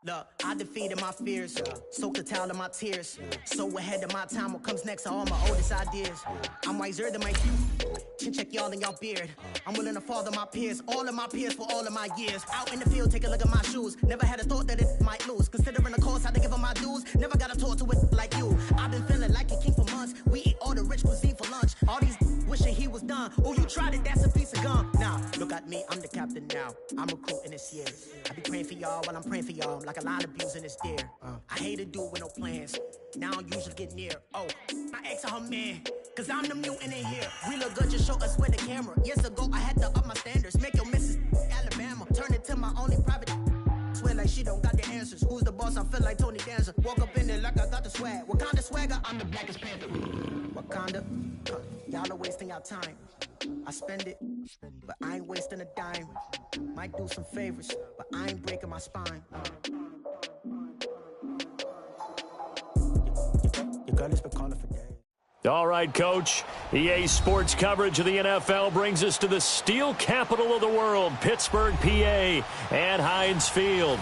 Look, I defeated my fears, soaked the towel in my tears. So ahead of my time, what comes next are all my oldest ideas. I'm wiser than my chin check y'all in y'all beard. I'm willing to father my peers, all of my peers for all of my years. Out in the field, take a look at my shoes. Never had a thought that it might lose. Considering the cost, I had to give them my dues. Never got a talk to it like you. I've been feeling like a king for months. We eat all the rich cuisine for lunch. All these wishing he was done. Oh, you tried it, that's a piece of gum. Now, look at me, I'm the captain now. I'm recruiting this year. I be praying for y'all while I'm praying for y'all. Like a line abusing this deer. I hate to do with no plans. Now I usually get near. Oh, my ex are her man. Cause I'm the mutant in here. We look good, just show us with the camera. Years ago, I had to up my standards. Make your missus Alabama. Turn it to my only private. Swear like she don't got the answers. Who's the boss? I feel like Tony Danza. Walk up in there like I got the swag. What kind of swagger? I'm the blackest panther. Wakanda. Y'all are wasting our time. I spend it, but I ain't wasting a dime. Might do some favors, but I ain't breaking my spine. Your girl has been calling for days. All right, Coach. EA Sports coverage of the NFL brings us to the steel capital of the world, Pittsburgh, PA, and Heinz Field.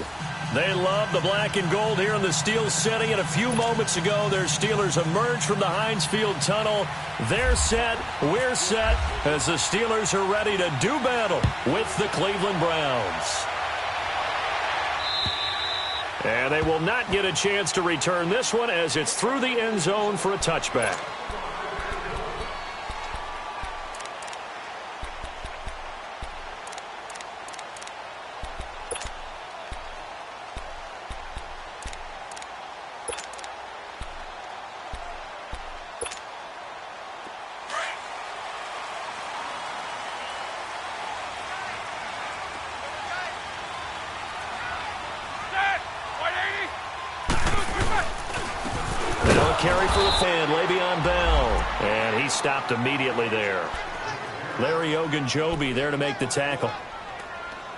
They love the black and gold here in the Steel City, and a few moments ago, their Steelers emerged from the Heinz Field tunnel. They're set, we're set, as the Steelers are ready to do battle with the Cleveland Browns. And they will not get a chance to return this one as it's through the end zone for a touchback. Carry for the fan, Le'Veon Bell, and he stopped immediately there. Larry Ogunjobi there to make the tackle.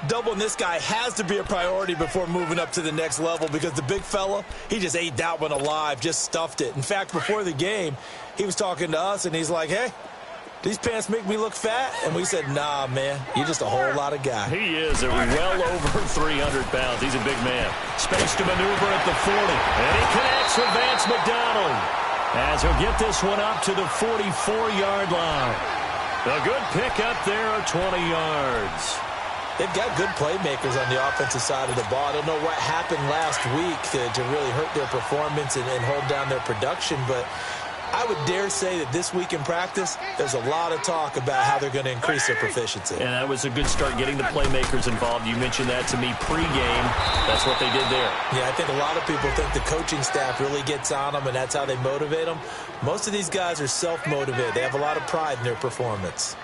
Doubling this guy has to be a priority before moving up to the next level because the big fella, he just ate that one alive, just stuffed it. In fact, before the game, he was talking to us, and he's like, hey, these pants make me look fat? And we said, nah, man, you're just a whole lot of guy. He is well over 300 pounds. He's a big man. Space to maneuver at the 40. And he connects with Vance McDonald as he'll get this one up to the 44-yard line. A good pickup there of 20 yards. They've got good playmakers on the offensive side of the ball. I don't know what happened last week to really hurt their performance and hold down their production, but I would dare say that this week in practice, there's a lot of talk about how they're going to increase their proficiency. And that was a good start getting the playmakers involved. You mentioned that to me pregame. That's what they did there. Yeah, I think a lot of people think the coaching staff really gets on them, and that's how they motivate them. Most of these guys are self-motivated. They have a lot of pride in their performance.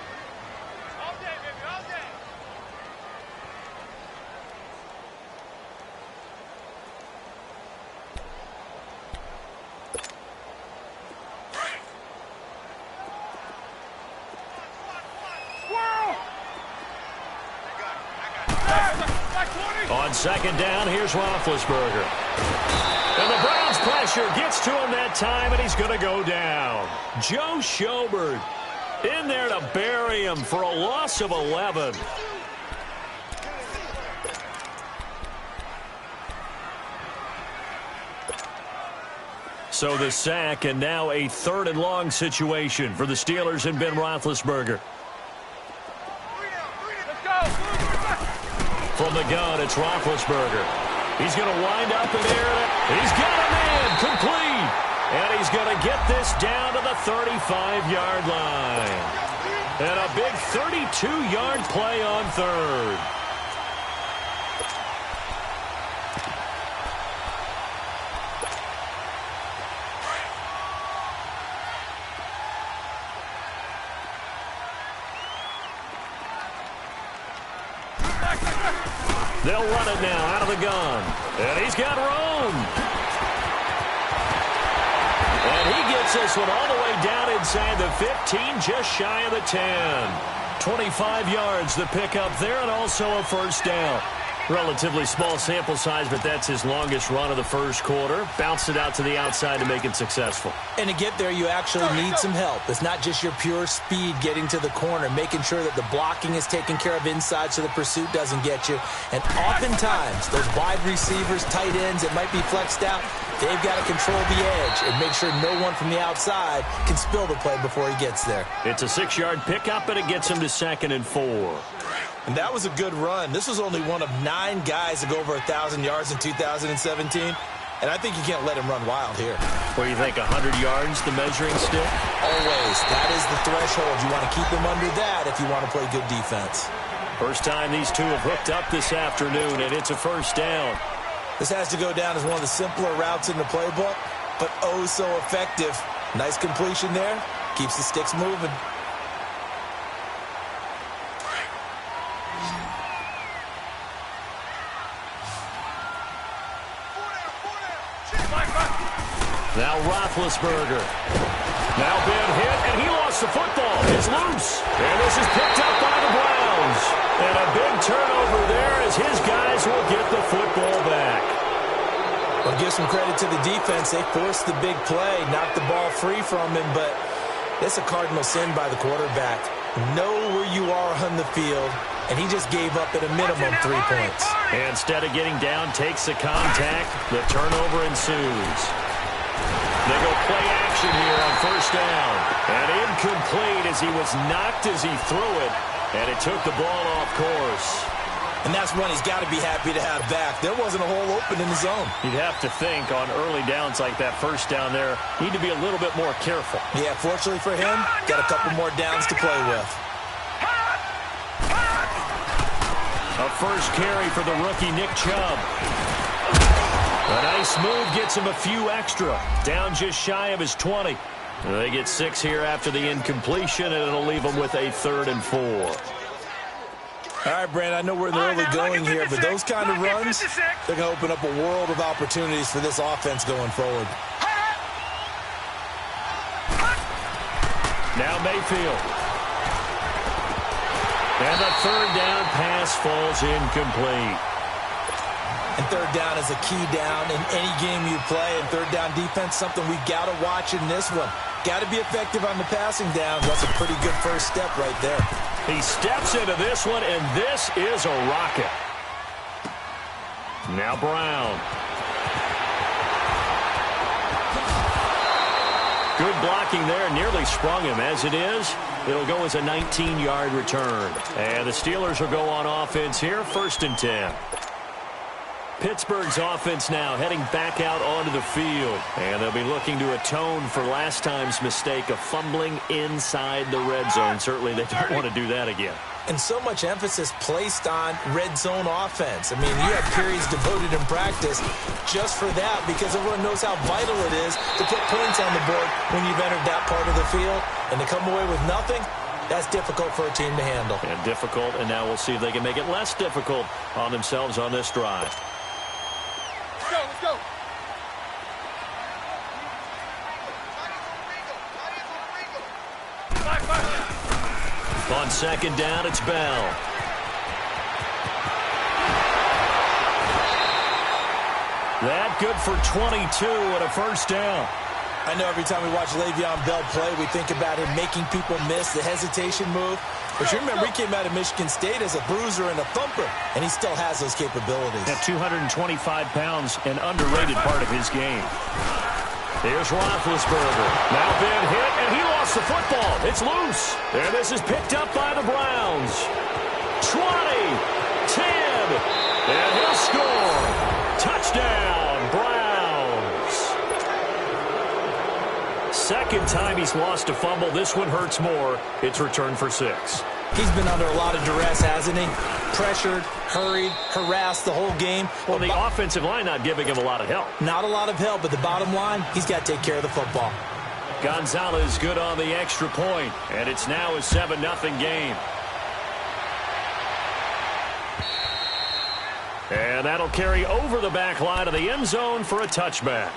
On second down, here's Roethlisberger. And the Browns pressure gets to him that time, and he's going to go down. Joe Schobert in there to bury him for a loss of 11. So the sack, and now a 3rd and long situation for the Steelers and Ben Roethlisberger. From the gun, it's Roethlisberger. He's going to wind up in there. He's got a man complete. And he's going to get this down to the 35-yard line. And a big 32-yard play on 3rd. They'll run it now out of the gun. And he's got room. And he gets this one all the way down inside the 15, just shy of the 10. 25 yards the pickup there, and also a 1st down. Relatively small sample size, but that's his longest run of the first quarter. Bounced it out to the outside to make it successful. And to get there, you actually need some help. It's not just your pure speed getting to the corner, making sure that the blocking is taken care of inside so the pursuit doesn't get you. And oftentimes, those wide receivers, tight ends that might be flexed out, they've got to control the edge and make sure no one from the outside can spill the play before he gets there. It's a 6-yard pickup, and it gets him to 2nd and 4. And that was a good run. This was only one of 9 guys to go over 1,000 yards in 2017. And I think you can't let him run wild here. What do you think, 100 yards, the measuring stick? Always. That is the threshold. You want to keep him under that if you want to play good defense. First time these two have hooked up this afternoon, and it's a first down. This has to go down as one of the simpler routes in the playbook, but oh so effective. Nice completion there. Keeps the sticks moving. Now Roethlisberger. Now been hit, and he lost the football. It's loose. And this is picked up by the Browns. And a big turnover there as his guys will get the football back. Well, give some credit to the defense. They forced the big play, knocked the ball free from him, but it's a cardinal sin by the quarterback. Know where you are on the field, and he just gave up at a minimum 3 points. And instead of getting down, takes the contact. The turnover ensues. They go play action here on first down. And incomplete as he was knocked as he threw it. And it took the ball off course. And that's one he's got to be happy to have back. There wasn't a hole open in the zone. You'd have to think on early downs like that first down there, need to be a little bit more careful. Yeah, fortunately for him, got a couple more downs to play with. A first carry for the rookie Nick Chubb. A nice move gets him a few extra. Down just shy of his 20. They get 6 here after the incompletion, and it'll leave them with a 3rd and 4. All right, Brand, I know we're in the early going here, but those kind of runs, they're going to open up a world of opportunities for this offense going forward. Now Mayfield. And the 3rd down pass falls incomplete. And 3rd down is a key down in any game you play. And 3rd down defense, something we've got to watch in this one. Got to be effective on the passing downs. That's a pretty good first step right there. He steps into this one, and this is a rocket. Now Brown. Good blocking there, nearly sprung him. As it is, it'll go as a 19-yard return. And the Steelers will go on offense here, 1st and 10. Pittsburgh's offense now heading back out onto the field. And they'll be looking to atone for last time's mistake of fumbling inside the red zone. Certainly they don't want to do that again. And so much emphasis placed on red zone offense. I mean, you have periods devoted in practice just for that because everyone knows how vital it is to put points on the board when you've entered that part of the field. And to come away with nothing, that's difficult for a team to handle. And difficult, and now we'll see if they can make it less difficult on themselves on this drive. Let's go. On 2nd down, it's Bell. That good for 22 and a first down. I know every time we watch Le'Veon Bell play, we think about him making people miss the hesitation move. But you remember he came out of Michigan State as a bruiser and a thumper, and he still has those capabilities. At 225 pounds, an underrated part of his game. Here's Roethlisberger. Now been hit, and he lost the football. It's loose. And this is picked up by the Browns. 20, 10, and he'll score. Touchdown, Browns. Second time he's lost a fumble. This one hurts more. It's returned for 6. He's been under a lot of duress, hasn't he? Pressured, hurried, harassed the whole game. Well, the offensive line not giving him a lot of help. Not a lot of help, but the bottom line, he's got to take care of the football. Gonzalez good on the extra point, and it's now a 7-0 game. And that'll carry over the back line of the end zone for a touchback.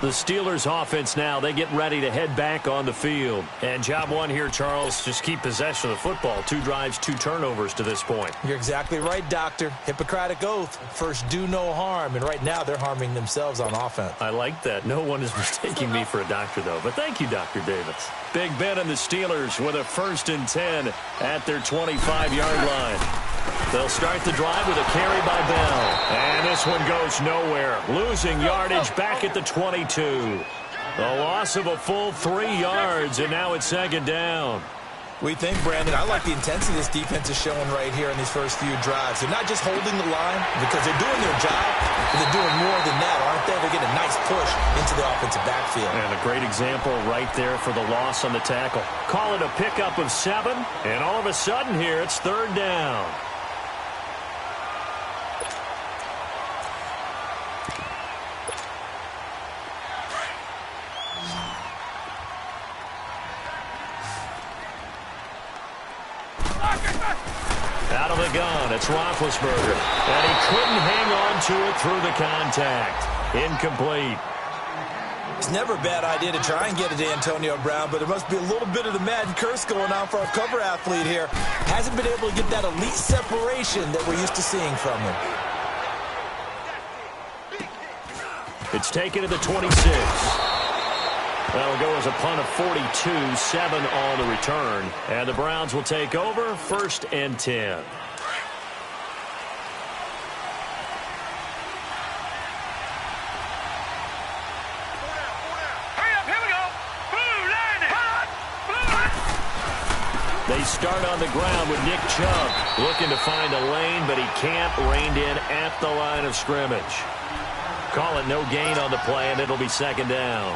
The Steelers offense now, they get ready to head back on the field. And job one here, Charles, just keep possession of the football. 2 drives, 2 turnovers to this point. You're exactly right, Doctor. Hippocratic oath. First, do no harm. And right now, they're harming themselves on offense. I like that. No one is mistaking me for a doctor, though. But thank you, Dr. Davis. Big Ben and the Steelers with a 1st and 10 at their 25-yard line. They'll start the drive with a carry by Bell. And this one goes nowhere. Losing yardage back at the 22. A loss of a full 3 yards, and now it's 2nd down. We think, Brandon, I like the intensity this defense is showing right here in these first few drives. They're not just holding the line because they're doing their job, but they're doing more than that, aren't they? They're getting a nice push into the offensive backfield. And a great example right there for the loss on the tackle. Call it a pickup of 7, and all of a sudden here it's 3rd down. Out of the gun, it's Roethlisberger. And he couldn't hang on to it through the contact. Incomplete. It's never a bad idea to try and get it to Antonio Brown, but there must be a little bit of the Madden curse going on for our cover athlete here. Hasn't been able to get that elite separation that we're used to seeing from him. It's taken to the 26. That'll go as a punt of 42, 7 on the return. And the Browns will take over, 1st and 10. They start on the ground with Nick Chubb looking to find a lane, but he can't. Reined in at the line of scrimmage. Call it no gain on the play, and it'll be 2nd down.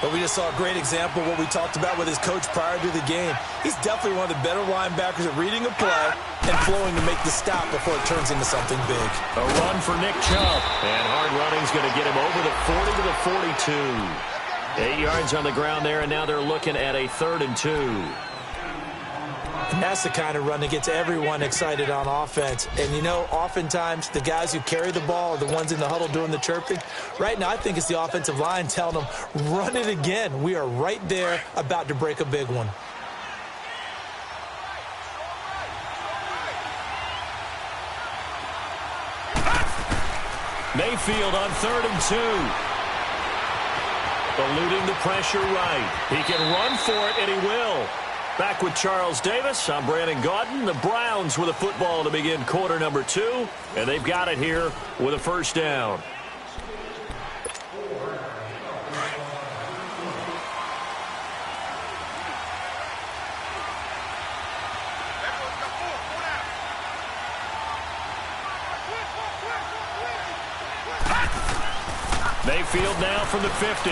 But we just saw a great example of what we talked about with his coach prior to the game. He's definitely one of the better linebackers at reading a play and flowing to make the stop before it turns into something big. A run for Nick Chubb. And hard running's going to get him over the 40 to the 42. 8 yards on the ground there, and now they're looking at a 3rd and 2. And that's the kind of run that gets everyone excited on offense. And, you know, oftentimes the guys who carry the ball are the ones in the huddle doing the chirping. Right now, I think it's the offensive line telling them, run it again. We are right there about to break a big one. Mayfield on 3rd and 2. Eluding the pressure right. He can run for it, and he will. Back with Charles Davis, I'm Brandon Gaudin. The Browns with a football to begin quarter number 2, and they've got it here with a 1st down. Mayfield now from the 50.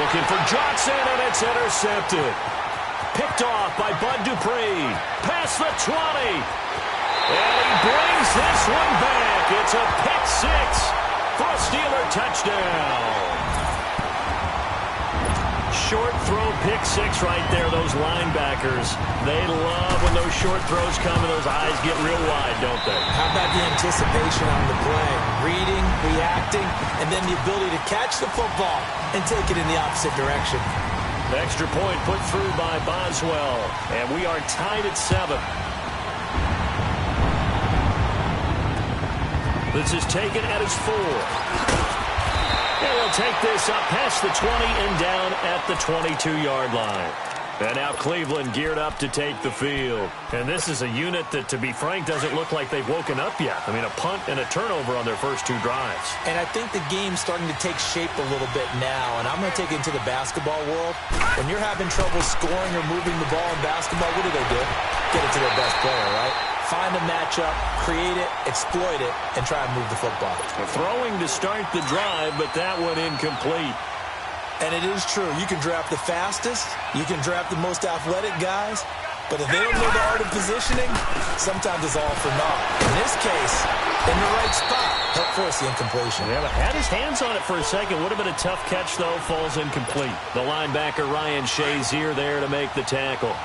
Looking for Johnson, and it's intercepted. Picked off by Bud Dupree. Past the 20. And he brings this one back. It's a pick 6 for a Steeler touchdown. Short throw pick 6 right there. Those linebackers, they love when those short throws come and those eyes get real wide, don't they? How about the anticipation on the play? Reading, reacting, and then the ability to catch the football and take it in the opposite direction. Extra point put through by Boswell, and we are tied at 7. This is taken at his 4. And he'll take this up past the 20 and down at the 22-yard line. And now Cleveland geared up to take the field. And this is a unit that, to be frank, doesn't look like they've woken up yet. I mean, a punt and a turnover on their first 2 drives. And I think the game's starting to take shape a little bit now. And I'm going to take it into the basketball world. When you're having trouble scoring or moving the ball in basketball, what do? Get it to their best player, right? Find a matchup, create it, exploit it, and try and move the football. Throwing to start the drive, but that one incomplete. And it is true. You can draft the fastest. You can draft the most athletic guys. But if they don't know the art of positioning, sometimes it's all for naught. In this case, in the right spot, help force the incompletion. Yeah, but had his hands on it for a second. Would have been a tough catch, though. Falls incomplete. The linebacker, Ryan Shazier, there to make the tackle.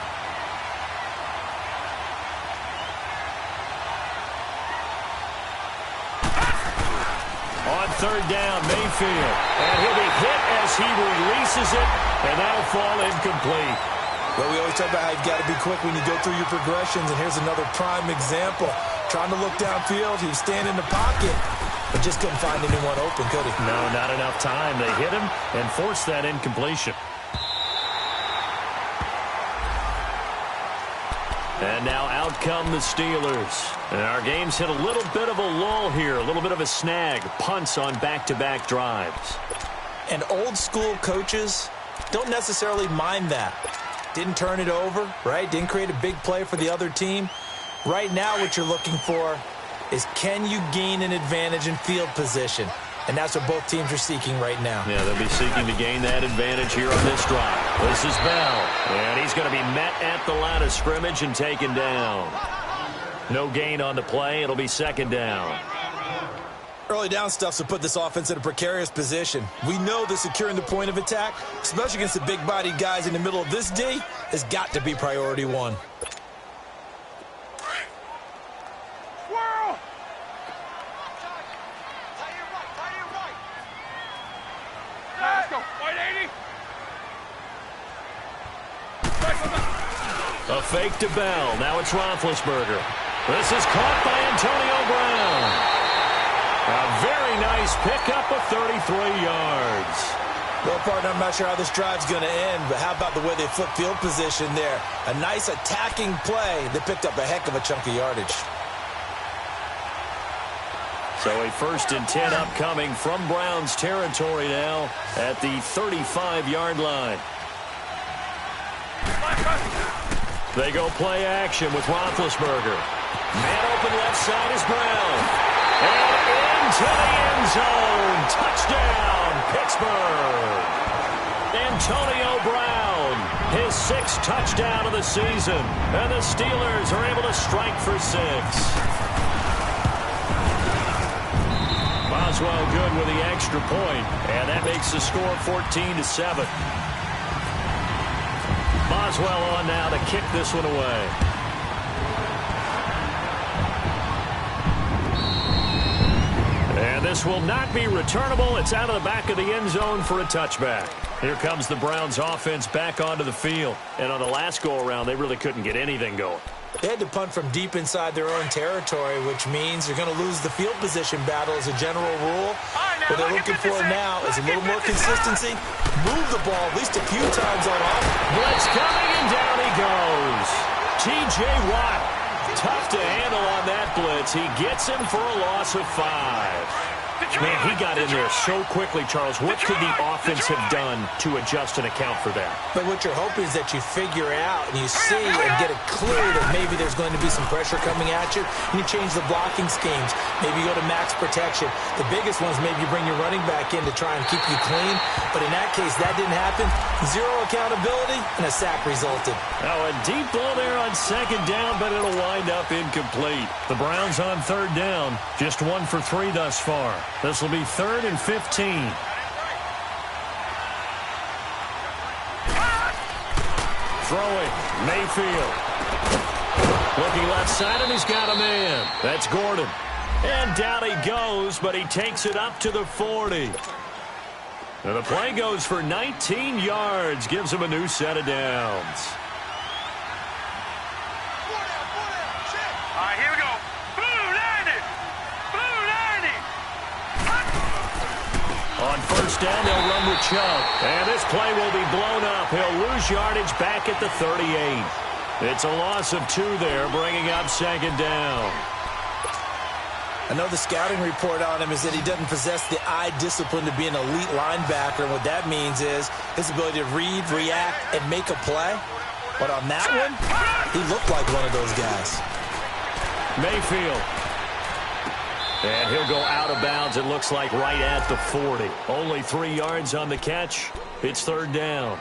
On third down, Mayfield. And he'll be hit as he releases it, and that'll fall incomplete. Well, we always talk about how you've got to be quick when you go through your progressions, and here's another prime example. Trying to look downfield, he was standing in the pocket, but just couldn't find anyone open, could he? No, not enough time. They hit him and forced that incompletion. And now out come the Steelers. And our game's hit a little bit of a lull here, a little bit of a snag. Punts on back-to-back drives. And old-school coaches don't necessarily mind that. Didn't turn it over, right? Didn't create a big play for the other team. Right now what you're looking for is, can you gain an advantage in field position? And that's what both teams are seeking right now. Yeah, they'll be seeking to gain that advantage here on this drive. This is Bell, and he's going to be met at the line of scrimmage and taken down. No gain on the play. It'll be second down. Early down stuff will put this offense in a precarious position. We know that securing the point of attack, especially against the big-bodied guys in the middle of this D, has got to be priority one. A fake to Bell. Now it's Roethlisberger. This is caught by Antonio Brown. A very nice pickup of 33 yards. Well, partner, I'm not sure how this drive's going to end, but how about the way they flip field position there? A nice attacking play that picked up a heck of a chunk of yardage. So a 1st and 10 upcoming from Browns territory now at the 35-yard line. They go play action with Roethlisberger. Man open left side is Brown. And into the end zone. Touchdown, Pittsburgh. Antonio Brown, his 6th touchdown of the season. And the Steelers are able to strike for 6. Boswell good with the extra point. And that makes the score 14-7. Boswell on now to kick this one away. And this will not be returnable. It's out of the back of the end zone for a touchback. Here comes the Browns offense back onto the field. And on the last go-around, they really couldn't get anything going. They had to punt from deep inside their own territory, which means they're going to lose the field position battle as a general rule. What they're looking for now is a little more consistency. Move the ball at least a few times on off. Blitz coming, and down he goes. T.J. Watt, tough to handle on that blitz. He gets him for a loss of 5. Man, he got in there so quickly, Charles. What could the offense have done to adjust and account for that? But what you're hoping is that you figure out and you see and get a clue that maybe there's going to be some pressure coming at you, and you change the blocking schemes. Maybe you go to max protection. The biggest ones, maybe you bring your running back in to try and keep you clean. But in that case, that didn't happen. 0 accountability, and a sack resulted. Now a deep ball there on second down, but it'll wind up incomplete. The Browns on third down, just 1 for 3 thus far. This will be 3rd and 15. Throwing, Mayfield. Looking left side, and he's got a man. That's Gordon. And down he goes, but he takes it up to the 40. And the play goes for 19 yards, gives him a new set of downs. Here we go. On first down, they'll run with Chubb. And this play will be blown up. He'll lose yardage back at the 38. It's a loss of 2 there, bringing up second down. I know the scouting report on him is that he doesn't possess the eye discipline to be an elite linebacker. And what that means is his ability to read, react, and make a play. But on that one, he looked like one of those guys. Mayfield. And he'll go out of bounds, it looks like, right at the 40. Only 3 yards on the catch. It's third down.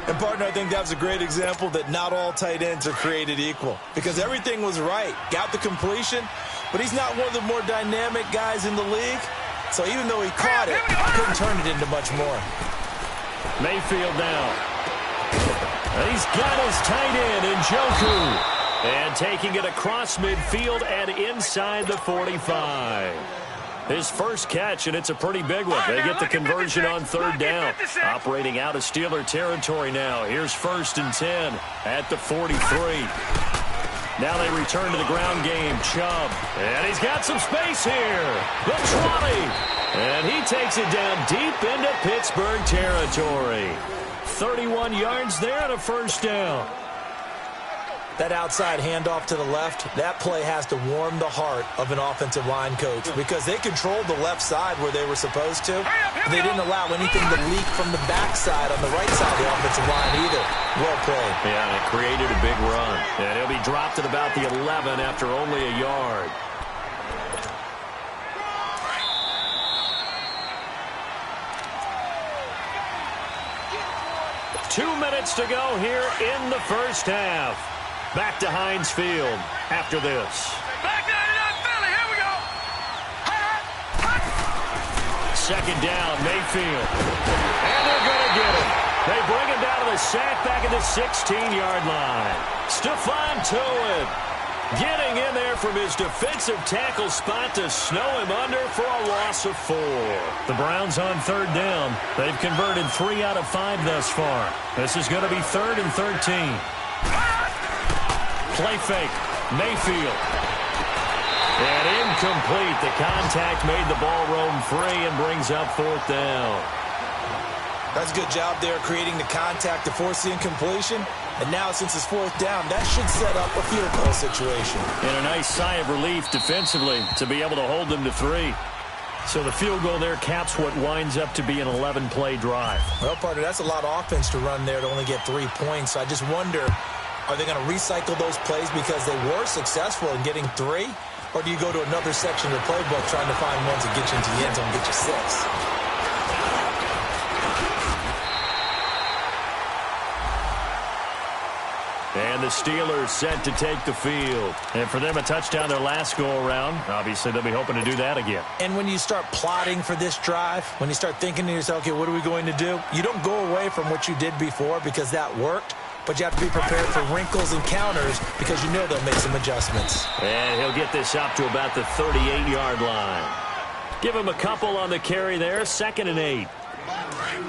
And, partner, I think that was a great example that not all tight ends are created equal. Because everything was right. Got the completion, but he's not one of the more dynamic guys in the league. So even though he caught it, couldn't turn it into much more. Mayfield now. And he's got his tight end, Njoku. And taking it across midfield and inside the 45. His first catch, and it's a pretty big one. They get the conversion on third down. Operating out of Steeler territory now. Here's 1st and 10 at the 43. Now they return to the ground game. Chubb. And he's got some space here. The trolley. And he takes it down deep into Pittsburgh territory. 31 yards there and a first down. That outside handoff to the left, that play has to warm the heart of an offensive line coach because they controlled the left side where they were supposed to. They didn't allow anything to leak from the backside on the right side of the offensive line either. Well played. Yeah, and it created a big run. And he'll be dropped at about the 11 after only a yard. Two minutes to go here in the first half. Back to Heinz Field after this. Back 99 Philly, here we go. Second down, Mayfield. And they're going to get him. They bring him down to the sack back at the 16-yard line. Stephon Tuitt getting in there from his defensive tackle spot to snow him under for a loss of 4. The Browns on third down. They've converted 3 out of 5 thus far. This is going to be 3rd and 13. Play fake. Mayfield. And incomplete. The contact made the ball roam free and brings up 4th down. That's a good job there creating the contact to force the incompletion. And now since it's 4th down, that should set up a field goal situation. And a nice sigh of relief defensively to be able to hold them to 3. So the field goal there caps what winds up to be an 11-play drive. Well, partner, that's a lot of offense to run there to only get 3 points. I just wonder, are they going to recycle those plays because they were successful in getting 3? Or do you go to another section of the playbook trying to find ones that get you into the end zone and get you 6? And the Steelers set to take the field. And for them, a touchdown their last go-around. Obviously, they'll be hoping to do that again. And when you start plotting for this drive, when you start thinking to yourself, okay, what are we going to do? You don't go away from what you did before because that worked. But you have to be prepared for wrinkles and counters because you know they'll make some adjustments. And he'll get this up to about the 38-yard line. Give him a couple on the carry there. 2nd and 8.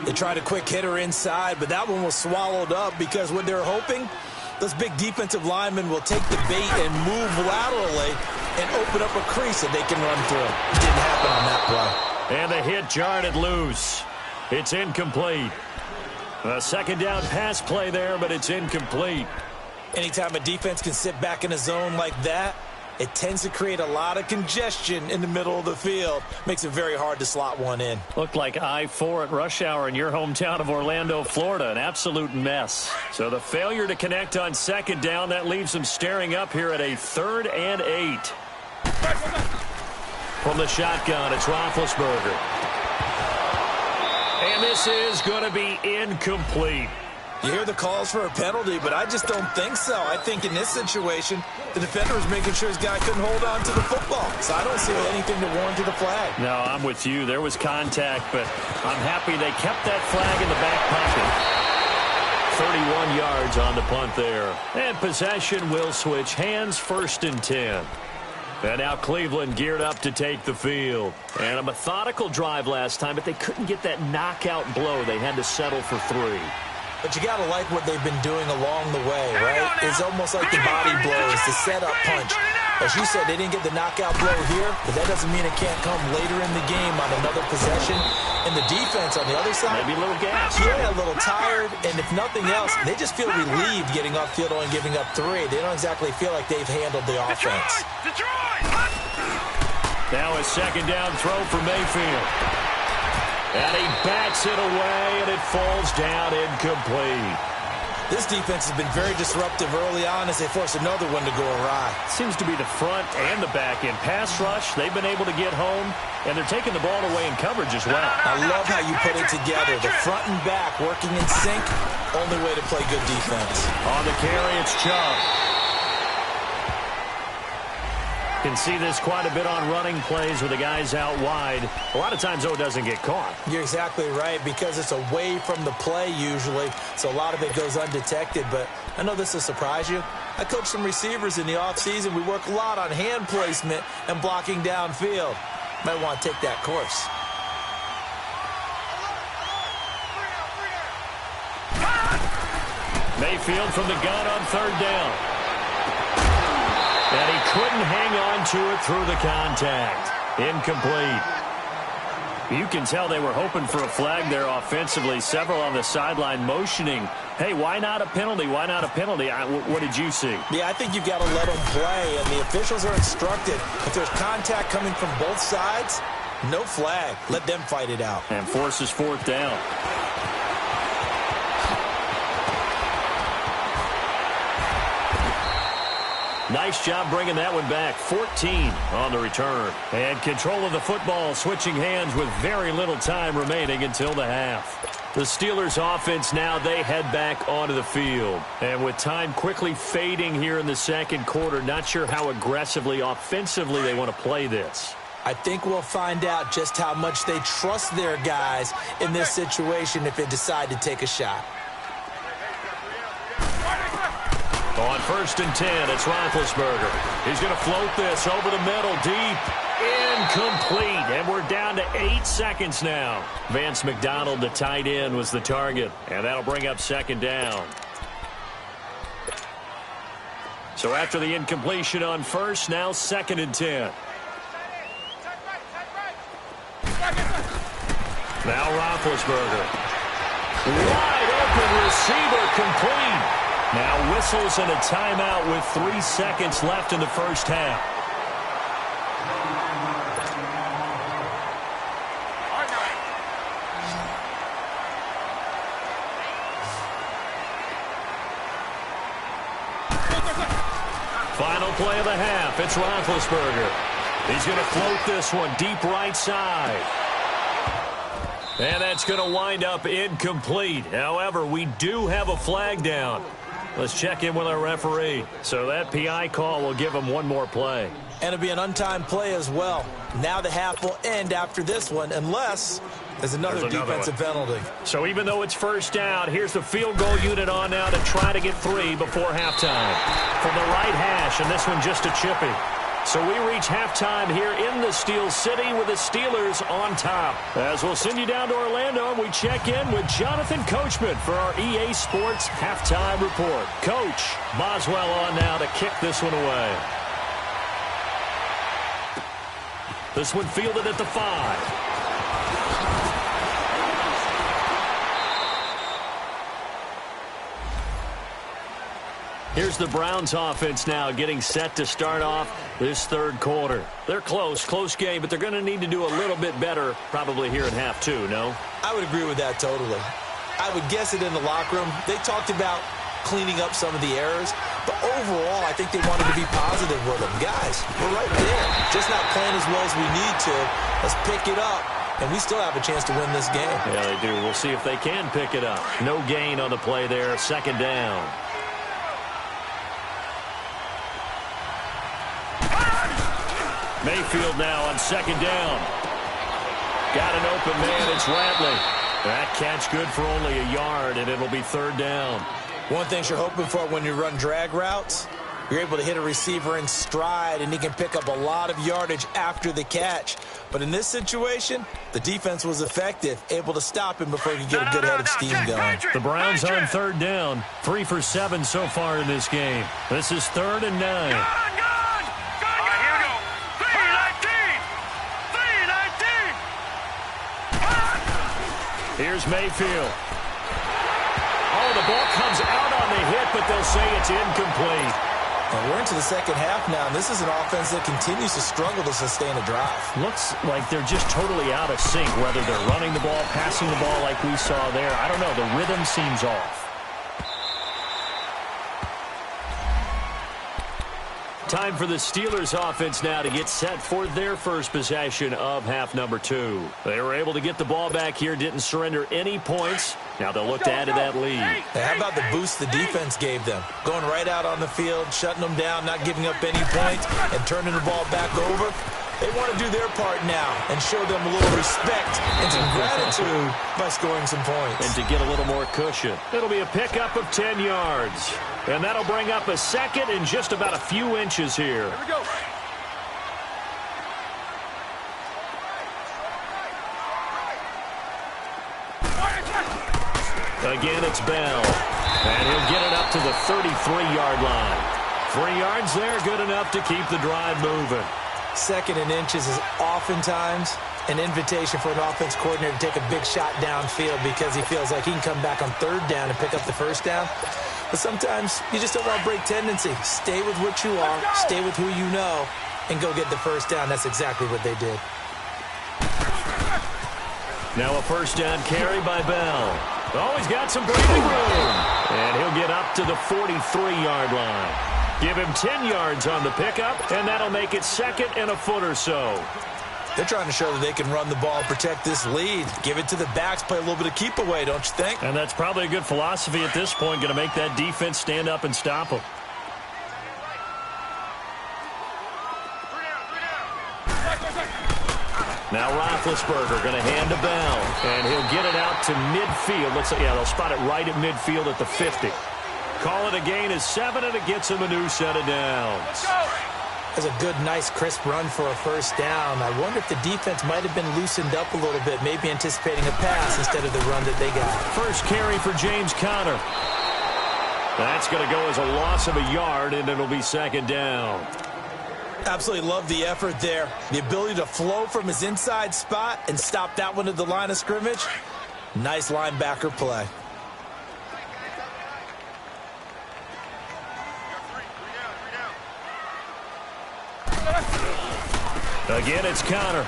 They tried a quick hitter inside, but that one was swallowed up because what they're hoping, those big defensive linemen will take the bait and move laterally and open up a crease that they can run through. It didn't happen on that play. And the hit jarred it loose. It's incomplete. A second down pass play there, but it's incomplete. Anytime a defense can sit back in a zone like that, it tends to create a lot of congestion in the middle of the field. Makes it very hard to slot one in. Looked like I-4 at rush hour in your hometown of Orlando, Florida. An absolute mess. So the failure to connect on second down, that leaves them staring up here at a 3rd and 8. From the shotgun, it's Roethlisberger. And this is going to be incomplete. You hear the calls for a penalty, but I just don't think so. I think in this situation, the defender was making sure his guy couldn't hold on to the football. So I don't see anything to warrant the flag. No, I'm with you. There was contact, but I'm happy they kept that flag in the back pocket. 31 yards on the punt there. And possession will switch hands. 1st and 10. And now Cleveland geared up to take the field. And a methodical drive last time, but they couldn't get that knockout blow. They had to settle for 3. But you got to like what they've been doing along the way, right? It's almost like the body blows, the setup punch. As you said, they didn't get the knockout blow here, but that doesn't mean it can't come later in the game on another possession. And the defense on the other side, maybe a little gas. Yeah, a little tired. And if nothing else, they just feel relieved getting upfield and giving up 3. They don't exactly feel like they've handled the offense. Now a second down throw for Mayfield. And he backs it away, and it falls down incomplete. This defense has been very disruptive early on as they force another one to go awry. Seems to be the front and the back end. Pass rush, they've been able to get home, and they're taking the ball away in coverage as well. I love how you put it together. The front and back working in sync, only way to play good defense. On the carry, it's Chubb. Can see this quite a bit on running plays with the guys out wide. A lot of times, though, it doesn't get caught. You're exactly right, because it's away from the play usually, so a lot of it goes undetected. But I know this will surprise you. I coach some receivers in the offseason. We work a lot on hand placement and blocking downfield. might want to take that course. Mayfield from the gun on third down. And he couldn't hang on to it through the contact. Incomplete. You can tell they were hoping for a flag there offensively. Several on the sideline motioning, hey, why not a penalty? Why not a penalty? What did you see? Yeah, I think you've got to let them play, and the officials are instructed. If there's contact coming from both sides, no flag. Let them fight it out. And forces fourth down. Nice job bringing that one back. 14 on the return. And control of the football, switching hands with very little time remaining until the half. The Steelers offense now, they head back onto the field. And with time quickly fading here in the second quarter, not sure how aggressively, offensively they want to play this. I think we'll find out just how much they trust their guys in this situation if they decide to take a shot. On 1st and 10, it's Roethlisberger. He's going to float this over the middle, deep, incomplete. And we're down to 8 seconds now. Vance McDonald, the tight end, was the target. And that'll bring up 2nd down. So after the incompletion on 1st, now 2nd and 10. Now Roethlisberger. Wide open receiver, complete. Now whistles and a timeout with 3 seconds left in the first half. Final play of the half. It's Roethlisberger. He's going to float this one deep right side. And that's going to wind up incomplete. However, we do have a flag down. Let's check in with our referee. So that PI call will give him one more play. And it'll be an untimed play as well. Now the half will end after this one unless there's another defensive penalty. So even though it's first down, here's the field goal unit on now to try to get 3 before halftime. From the right hash, and this one just a chippy. So we reach halftime here in the Steel City with the Steelers on top. As we'll send you down to Orlando, and we check in with Jonathan Coachman for our EA Sports Halftime Report. Coach, Boswell on now to kick this one away. This one fielded at the 5. Here's the Browns offense now getting set to start off this third quarter. They're close game, but they're going to need to do a little bit better probably here in half 2, no? I would agree with that totally. I would guess it in the locker room. They talked about cleaning up some of the errors, but overall I think they wanted to be positive with them. Guys, we're right there. Just not playing as well as we need to. Let's pick it up. And we still have a chance to win this game. Yeah, they do. We'll see if they can pick it up. No gain on the play there. 2nd down. Mayfield now on 2nd down. Got an open man. It's Radley. That catch good for only a yard, and it'll be 3rd down. One thing you're hoping for when you run drag routes, you're able to hit a receiver in stride, and he can pick up a lot of yardage after the catch. But in this situation, the defense was effective, able to stop him before he could get a good head of steam going. The Browns on 3rd down. 3 for 7 so far in this game. This is 3rd and 9. Here's Mayfield. Oh, the ball comes out on the hit, but they'll say it's incomplete. And we're into the second half now, and this is an offense that continues to struggle to sustain a drive. Looks like they're just totally out of sync, whether they're running the ball, passing the ball like we saw there. I don't know. The rhythm seems off. Time for the Steelers offense now to get set for their first possession of half number 2. They were able to get the ball back here, didn't surrender any points. Now they'll look to add to that lead. Hey, how about the boost the defense gave them? Going right out on the field, shutting them down, not giving up any points, and turning the ball back over. They want to do their part now and show them a little respect and some gratitude by scoring some points. And to get a little more cushion. It'll be a pickup of 10 yards. And that'll bring up a 2nd and just about a few inches here. Here we go. Again, it's Bell. And he'll get it up to the 33-yard line. 3 yards there, good enough to keep the drive moving. 2nd and inches is oftentimes an invitation for an offense coordinator to take a big shot downfield because he feels like he can come back on 3rd down and pick up the 1st down. But sometimes you just don't want to break tendency. Stay with what you are, stay with who you know, and go get the 1st down. That's exactly what they did. Now a 1st down carry by Bell. Oh, he's got some breathing room. And he'll get up to the 43-yard line. Give him 10 yards on the pickup, and that'll make it 2nd and a foot or so. They're trying to show that they can run the ball, protect this lead. Give it to the backs, play a little bit of keep away, don't you think? And that's probably a good philosophy at this point, going to make that defense stand up and stop them. Now Roethlisberger going to hand to Bell, and he'll get it out to midfield. Looks like, yeah, they'll spot it right at midfield at the 50. Call it a gain of 7, and it gets him a new set of downs. That's a good, nice, crisp run for a 1st down. I wonder if the defense might have been loosened up a little bit, maybe anticipating a pass instead of the run that they got. 1st carry for James Conner. That's going to go as a loss of a yard, and it'll be 2nd down. Absolutely love the effort there. The ability to flow from his inside spot and stop that one at the line of scrimmage. Nice linebacker play. Again, it's Conner.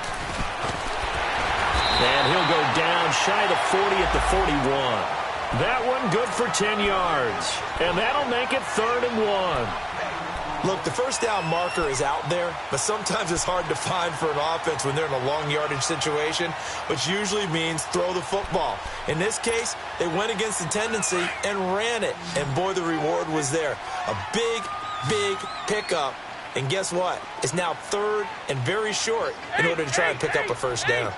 And he'll go down shy of the 40 at the 41. That one good for 10 yards. And that'll make it 3rd and 1. Look, the 1st down marker is out there, but sometimes it's hard to find for an offense when they're in a long yardage situation, which usually means throw the football. In this case, they went against the tendency and ran it. And boy, the reward was there. A big, big pickup. And guess what? It's now 3rd and very short in order to try and pick up a 1st down.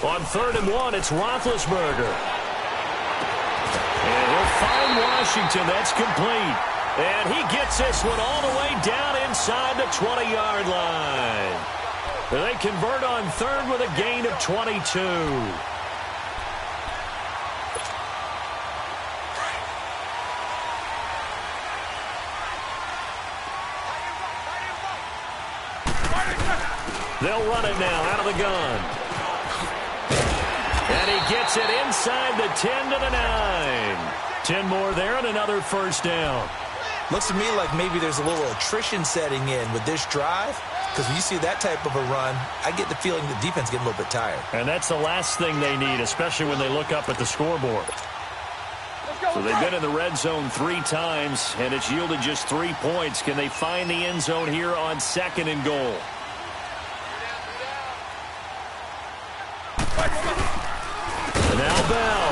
On 3rd and 1, it's Roethlisberger. And he'll find Washington. That's complete. And he gets this one all the way down inside the 20-yard line. They convert on 3rd with a gain of 22. They'll run it now out of the gun. And he gets it inside the 10 to the 9. 10 more there and another 1st down. Looks to me like maybe there's a little attrition setting in with this drive, because when you see that type of a run, I get the feeling the defense getting a little bit tired. And that's the last thing they need, especially when they look up at the scoreboard. So they've been in the red zone 3 times, and it's yielded just 3 points. Can they find the end zone here on 2nd and goal? And now Bell.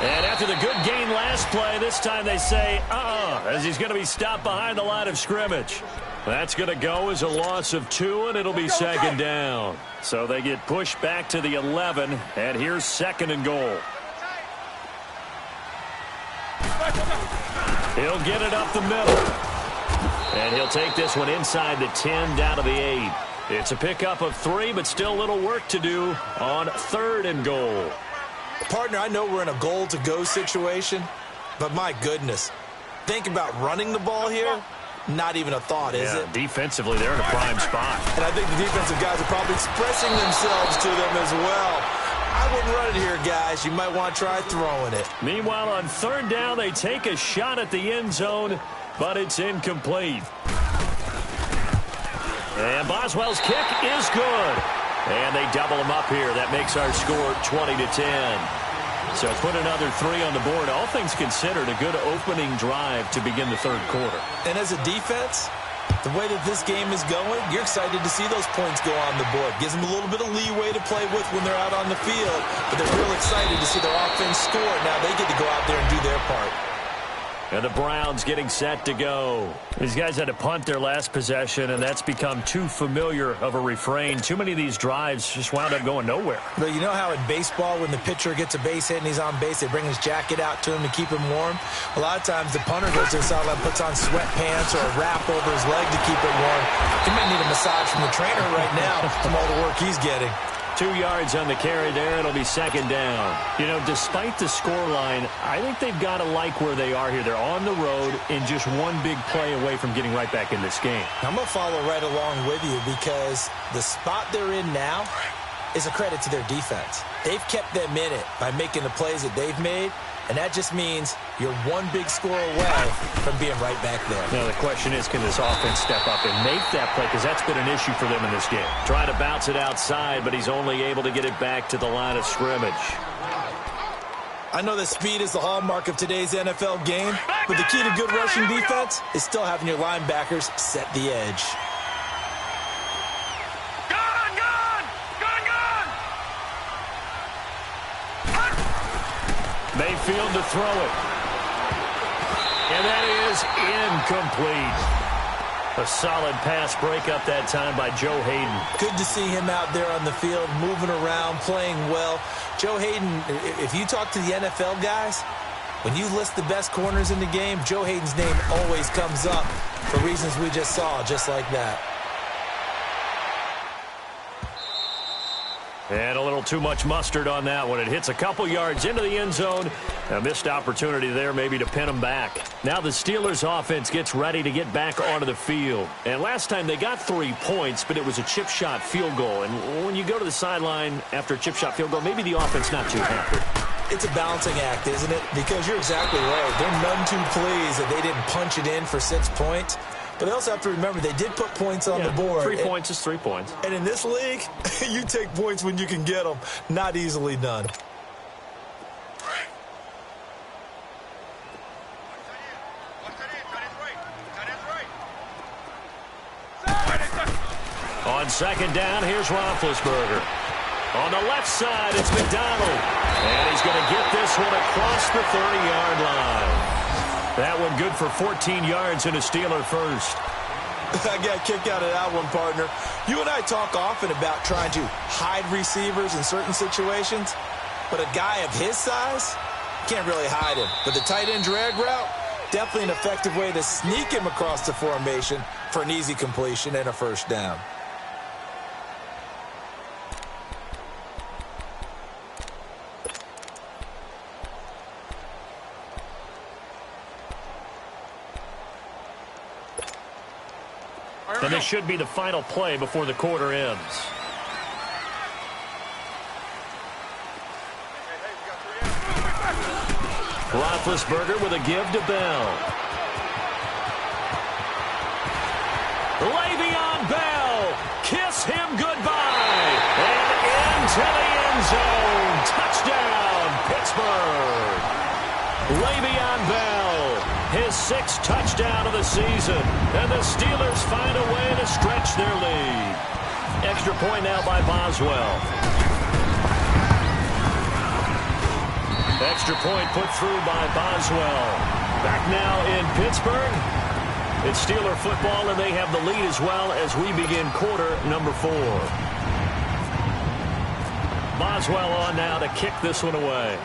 And after the good gain last play, this time they say, as he's going to be stopped behind the line of scrimmage. That's going to go as a loss of 2, and it'll be 2nd down. So they get pushed back to the 11, and here's 2nd and goal. He'll get it up the middle. And he'll take this one inside the 10 down to the 8. It's a pickup of 3, but still a little work to do on 3rd and goal. Partner, I know we're in a goal-to-go situation, but my goodness, think about running the ball here. Not even a thought, is it? Defensively, they're in a prime spot. And I think the defensive guys are probably expressing themselves to them as well. I wouldn't run it here, guys. You might want to try throwing it. Meanwhile, on 3rd down, they take a shot at the end zone, but it's incomplete. And Boswell's kick is good. And they double him up here. That makes our score 20-10. So put another 3 on the board. All things considered, a good opening drive to begin the 3rd quarter. And as a defense, the way that this game is going, you're excited to see those points go on the board. Gives them a little bit of leeway to play with when they're out on the field. But they're real excited to see their offense score. Now they get to go out there and do their part. And the Browns getting set to go. These guys had to punt their last possession, and that's become too familiar of a refrain. Too many of these drives just wound up going nowhere. But you know how in baseball, when the pitcher gets a base hit and he's on base, they bring his jacket out to him to keep him warm? A lot of times the punter goes to the sideline, puts on sweatpants or a wrap over his leg to keep it warm. He might need a massage from the trainer right now from all the work he's getting. 2 yards on the carry there. It'll be second down. You know, despite the scoreline, I think they've got to like where they are here. They're on the road and just one big play away from getting right back in this game. I'm going to follow right along with you because the spot they're in now is a credit to their defense. They've kept them in it by making the plays that they've made, and that just means you're one big score away from being right back there. Now, the question is, can this offense step up and make that play? Because that's been an issue for them in this game. Trying to bounce it outside, but he's only able to get it back to the line of scrimmage. I know that speed is the hallmark of today's NFL game, but the key to good rushing defense is still having your linebackers set the edge. Mayfield to throw it. And that is incomplete. A solid pass breakup that time by Joe Hayden. Good to see him out there on the field, moving around, playing well. Joe Hayden, if you talk to the NFL guys, when you list the best corners in the game, Joe Hayden's name always comes up for reasons we just saw, just like that. And a little too much mustard on that one. It hits a couple yards into the end zone. A missed opportunity there maybe to pin them back. Now the Steelers offense gets ready to get back onto the field. And last time they got 3 points, but it was a chip shot field goal. And when you go to the sideline after a chip shot field goal, maybe the offense not too happy. It's a balancing act, isn't it? Because you're exactly right. They're none too pleased that they didn't punch it in for 6 points. But they also have to remember they did put points on the board. 3 points is 3 points. And in this league, you take points when you can get them. Not easily done. On second down, here's Roethlisberger. On the left side, it's McDonald. And he's going to get this one across the 30-yard line. That one good for 14 yards and a Steeler first. I got a kick out of that one, partner. You and I talk often about trying to hide receivers in certain situations, but a guy of his size, can't really hide him. But the tight end drag route, definitely an effective way to sneak him across the formation for an easy completion and a first down. And this should be the final play before the quarter ends. Roethlisberger with a give to Bell. Le'Veon Bell, kiss him goodbye. And into the end zone. Touchdown, Pittsburgh. Le'Veon Bell, his 6th touchdown of the season. And the Steelers find a way to stretch their lead. Extra point now by Boswell. Extra point put through by Boswell. Back now in Pittsburgh. It's Steeler football, and they have the lead as well as we begin quarter number 4. Boswell on now to kick this one away.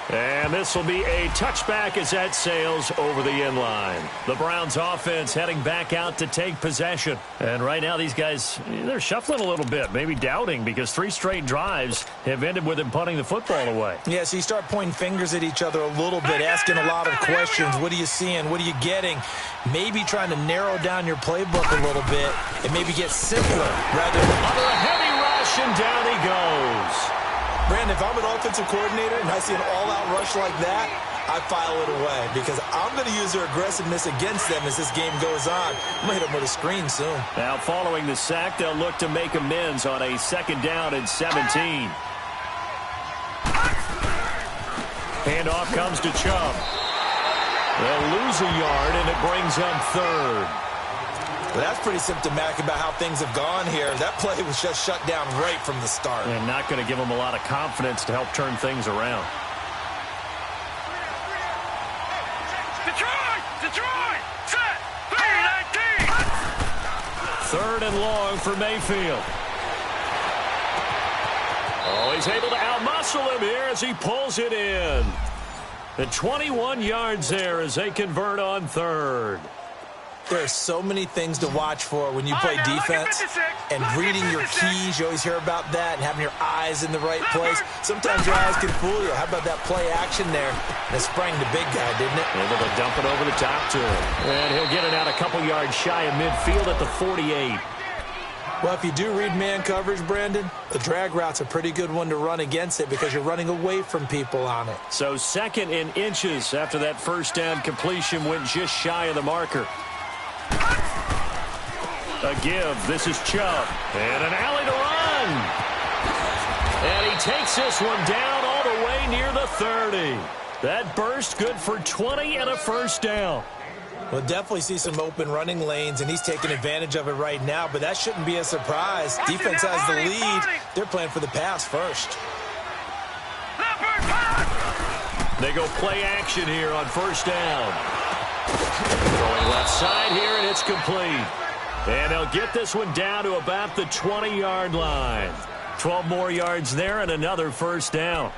And this will be a touchback as that sails over the end line. The Browns offense heading back out to take possession. And right now these guys, they're shuffling a little bit, maybe doubting, because 3 straight drives have ended with them punting the football away. Yeah, so you start pointing fingers at each other a little bit, asking a lot of questions. What are you seeing? What are you getting? Maybe trying to narrow down your playbook a little bit and maybe get simpler rather than under a heavy rush, and down he goes. Brandon, if I'm an offensive coordinator and I see an all-out rush like that, I file it away because I'm going to use their aggressiveness against them as this game goes on. I'm going to hit them with a screen soon. Now, following the sack, they'll look to make amends on a 2nd down and 17. Handoff comes to Chubb. They'll lose a yard, and it brings up 3rd. Well, that's pretty symptomatic about how things have gone here. That play was just shut down right from the start. And not going to give them a lot of confidence to help turn things around. Detroit, set, 3-19. 3rd and long for Mayfield. Oh, he's able to outmuscle him here as he pulls it in. The 21 yards there as they convert on 3rd. There are so many things to watch for when you play defense, and reading your keys, you always hear about that, and having your eyes in the right place. Sometimes your eyes can fool you. How about that play action there? That sprang the big guy, didn't it? Able to dump it over the top to him. And he'll get it out a couple yards shy of midfield at the 48. Well, if you do read man coverage, Brandon, the drag route's a pretty good one to run against it because you're running away from people on it. So 2nd in inches after that first down completion went just shy of the marker. A give. This is Chubb. And an alley to run. And he takes this one down all the way near the 30. That burst good for 20 and a first down. We'll definitely see some open running lanes, and he's taking advantage of it right now, but that shouldn't be a surprise. Defense has the lead. They're playing for the pass first. They go play action here on first down. Going left side here, and it's complete. And they'll get this one down to about the 20-yard line. 12 more yards there and another first down.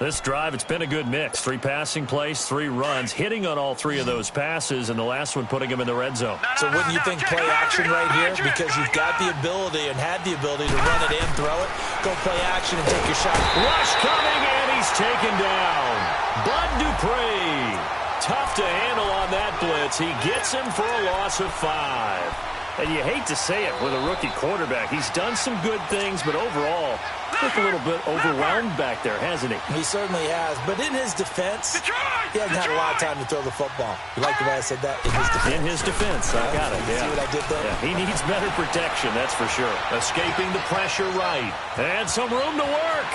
This drive, it's been a good mix. 3 passing plays, 3 runs, hitting on all 3 of those passes, and the last one putting him in the red zone. So wouldn't you think play action right here? Because you've got the ability and had the ability to run it in, throw it, go play action and take your shot. Rush coming, and he's taken down. Bud Dupree. Tough to handle on that blitz. He gets him for a loss of 5. And you hate to say it with a rookie quarterback. He's done some good things, but overall, looked a little bit overwhelmed back there, hasn't he? He certainly has. But in his defense, he hasn't had a lot of time to throw the football. You like the way I said that? In his defense. In his defense. I got it, yeah. See what I did there? Yeah, he needs better protection, that's for sure. Escaping the pressure right. And some room to work.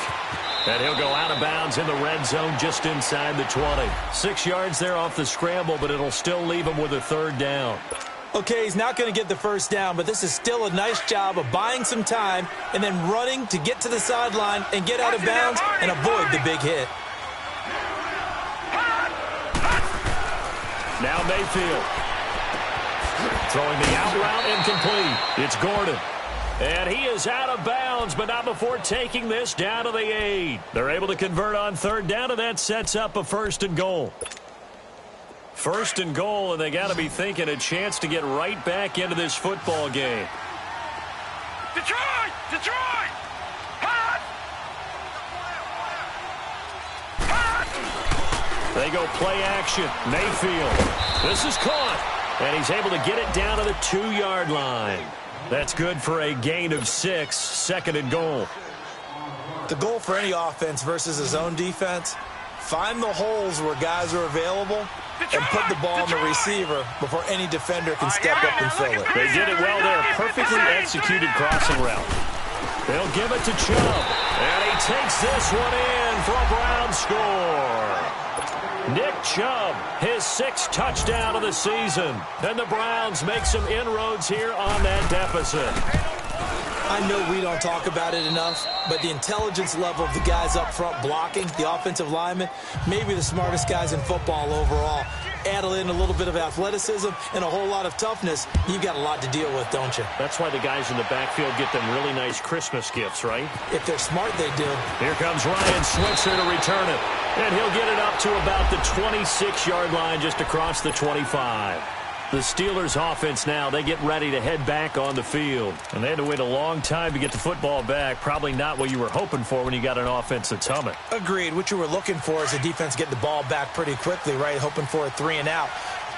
And he'll go out of bounds in the red zone just inside the 20. 6 yards there off the scramble, but it'll still leave him with a 3rd down. Okay, he's not going to get the first down, but this is still a nice job of buying some time and then running to get to the sideline and get out of bounds and avoid the big hit. Now Mayfield. Throwing the out route incomplete. It's Gordon. And he is out of bounds, but not before taking this down to the 8. They're able to convert on 3rd down, and that sets up a 1st and goal. 1st and goal, and they got to be thinking a chance to get right back into this football game. Detroit! Detroit! Hot! Hot! They go play action. Mayfield. This is caught, and he's able to get it down to the 2-yard line. That's good for a gain of 6, 2nd and goal. The goal for any offense versus his own defense, find the holes where guys are available and put the ball on the receiver before any defender can step up and fill it. They did it well there. Perfectly executed crossing route. They'll give it to Chubb. And he takes this one in for a Browns score. Nick Chubb, his 6th touchdown of the season. And the Browns make some inroads here on that deficit. I know we don't talk about it enough, but the intelligence level of the guys up front blocking, the offensive linemen, maybe the smartest guys in football overall. Add in a little bit of athleticism and a whole lot of toughness, you've got a lot to deal with, don't you? That's why the guys in the backfield get them really nice Christmas gifts, right? If they're smart, they do. Here comes Ryan Switzer to return it. And he'll get it up to about the 26-yard line just across the 25. The Steelers offense now, they get ready to head back on the field. And they had to wait a long time to get the football back. Probably not what you were hoping for when you got an offense that's humming. Agreed. What you were looking for is the defense getting the ball back pretty quickly, right? Hoping for a 3 and out.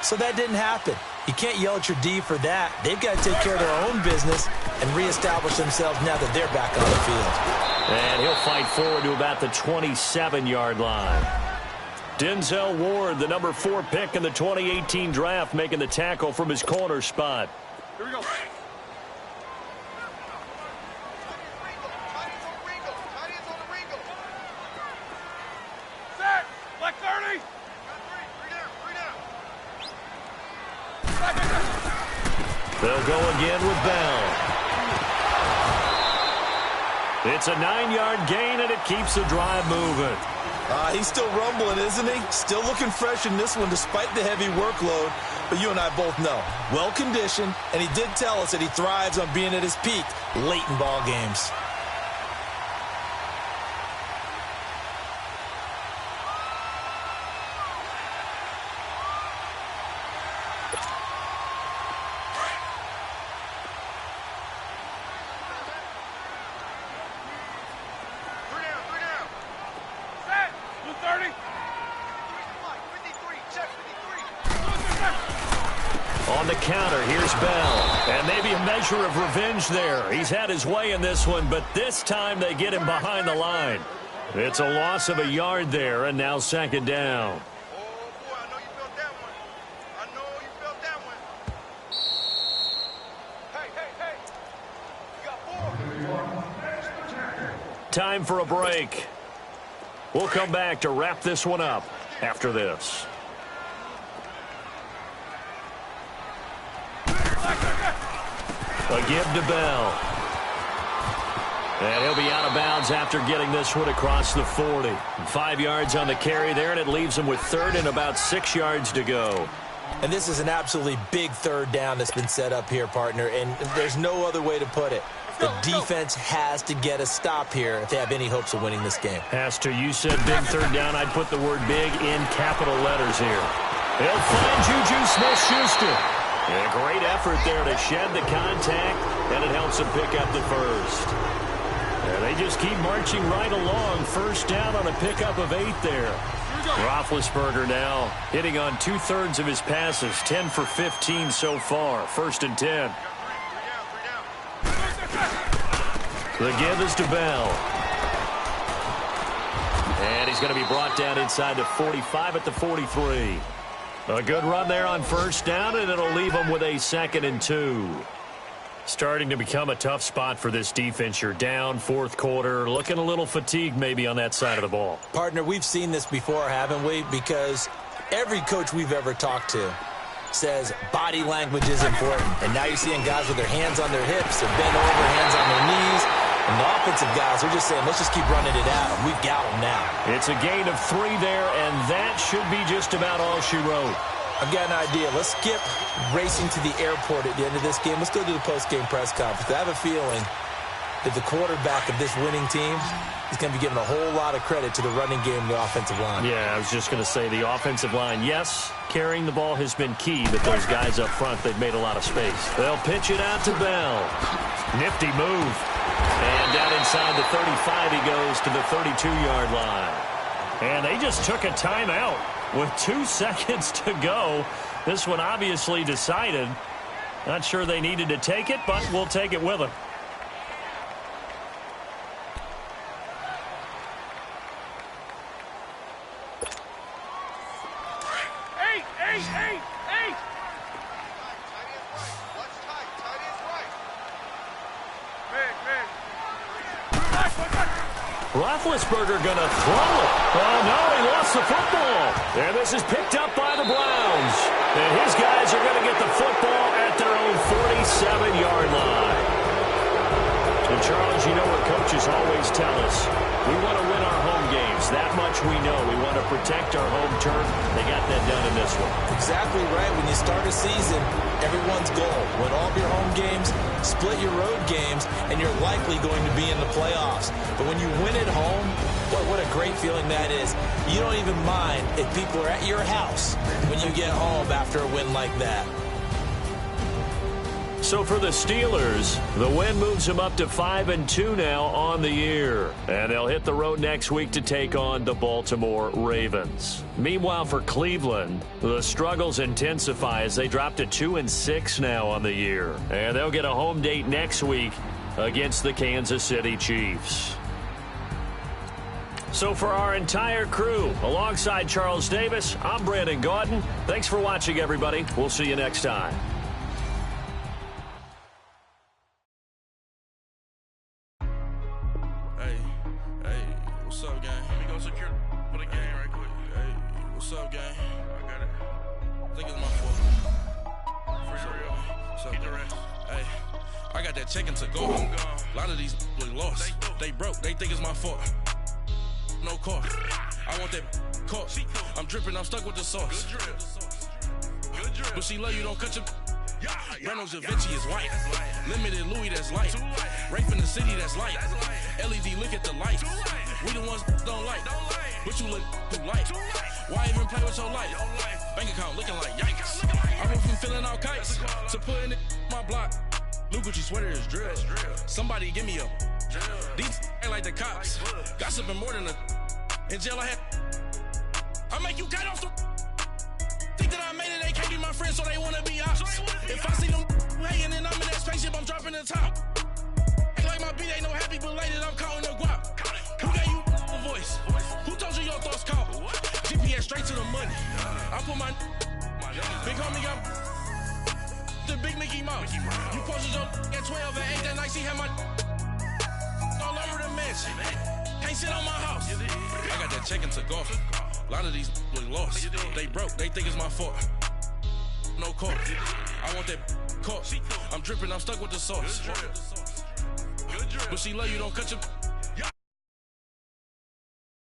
So that didn't happen. You can't yell at your D for that. They've got to take care of their own business and reestablish themselves now that they're back on the field. And he'll fight forward to about the 27-yard line. Denzel Ward, the number 4 pick in the 2018 draft, making the tackle from his corner spot. Here we go. Set. Black 30. They'll go again with Bell. It's a 9-yard gain, and it keeps the drive moving. He's still rumbling, isn't he? Still looking fresh in this one despite the heavy workload. But you and I both know, well-conditioned, and he did tell us that he thrives on being at his peak late in ball games. on the counter. Here's Bell. And maybe a measure of revenge there. He's had his way in this one, but this time they get him behind the line. It's a loss of a yard there, and now second down. Time for a break. We'll come back to wrap this one up after this. A give to Bell. And he'll be out of bounds after getting this one across the 40. 5 yards on the carry there, and it leaves him with third and about 6 yards to go. And this is an absolutely big third down that's been set up here, partner, and there's no other way to put it. The defense has to get a stop here if they have any hopes of winning this game. Has to. You said big third down. I'd put the word big in capital letters here. He'll find Juju Smith-Schuster. And a great effort there to shed the contact, and it helps him pick up the first. And they just keep marching right along. First down on a pickup of 8 there. Roethlisberger now hitting on 2/3 of his passes, 10 for 15 so far. 1st and 10. The give is to Bell. And he's going to be brought down inside the 45 at the 43. A good run there on first down, and it'll leave him with a 2nd and 2. Starting to become a tough spot for this defense. You're down, 4th quarter, looking a little fatigued maybe on that side of the ball. Partner, we've seen this before, haven't we? Because every coach we've ever talked to says body language is important. And now you're seeing guys with their hands on their hips, they're bent over, hands on their knees. And the offensive guys are just saying, let's just keep running it at them. We've got them now. It's a gain of 3 there, and that should be just about all she wrote. I've got an idea. Let's skip racing to the airport at the end of this game. Let's go to the post-game press conference. I have a feeling that the quarterback of this winning team is going to be given a whole lot of credit to the running game and the offensive line. Yeah, I was just going to say the offensive line, yes, carrying the ball has been key, but those guys up front, they've made a lot of space. They'll pitch it out to Bell. Nifty move. And down inside the 35, he goes to the 32-yard line. And they just took a timeout with 2 seconds to go. This one obviously decided. Not sure they needed to take it, but we'll take it with them. Hey! Roethlisberger going to throw it. Oh, no, he lost the football. And this is picked up by the Browns. And his guys are going to get the football at their own 47-yard line. And, Charles, you know what coaches always tell us. We want to win our home games. That much we know. We want to protect our home turf. They got that done in this one. Exactly right. When you start a season, everyone's goal, win all of your home games, split your road games, and you're likely going to be in the playoffs. But when you win at home, what a great feeling that is. You don't even mind if people are at your house when you get home after a win like that. So for the Steelers, the win moves them up to 5-2 now on the year. And they'll hit the road next week to take on the Baltimore Ravens. Meanwhile, for Cleveland, the struggles intensify as they drop to 2-6 now on the year. And they'll get a home date next week against the Kansas City Chiefs. So for our entire crew, alongside Charles Davis, I'm Brandon Gaudin. Thanks for watching, everybody. We'll see you next time. What's up, gang? Let me go secure for the game right quick. Hey, what's up, gang? I got it. I think it's my fault. For real. What's up, gang? Hey, I got that chicken to go. I'm gone. A lot of these look lost. They broke. They think it's my fault. No car. I want that caught. I'm dripping. I'm stuck with the sauce. Good drip. But she love you. Don't cut your... Reynolds Da Vinci is white. Limited Louis, that's light. Rape in the city, that's light. LED, look at the light. We the ones don't like. But you look too light. Why even play with your life? Bank account looking like yikes. I went from filling out kites to putting it in my block. Blue Gucci sweater is drill. Somebody give me a. These ain't like the cops. Gossiping more than a. In jail I had. I make you get off the. Think that I made it, they can't do be my friends, so they wanna be ops. If I see them hating and I'm in that spaceship, I'm dropping the top. Like my beat ain't no happy belated, I'm counting the guap. Who gave you the voice? Who told you your thoughts count? GPS straight to the money. I put my big homie got the big Mickey Mouse. You posted your at 12 and 8 that night, she had my all over the mansion. Can't sit on my house. I got that check into golf. A lot of these look lost. They broke, they think it's my fault. No court. I want that caught. I'm dripping, I'm stuck with the sauce. But she love you, don't cut your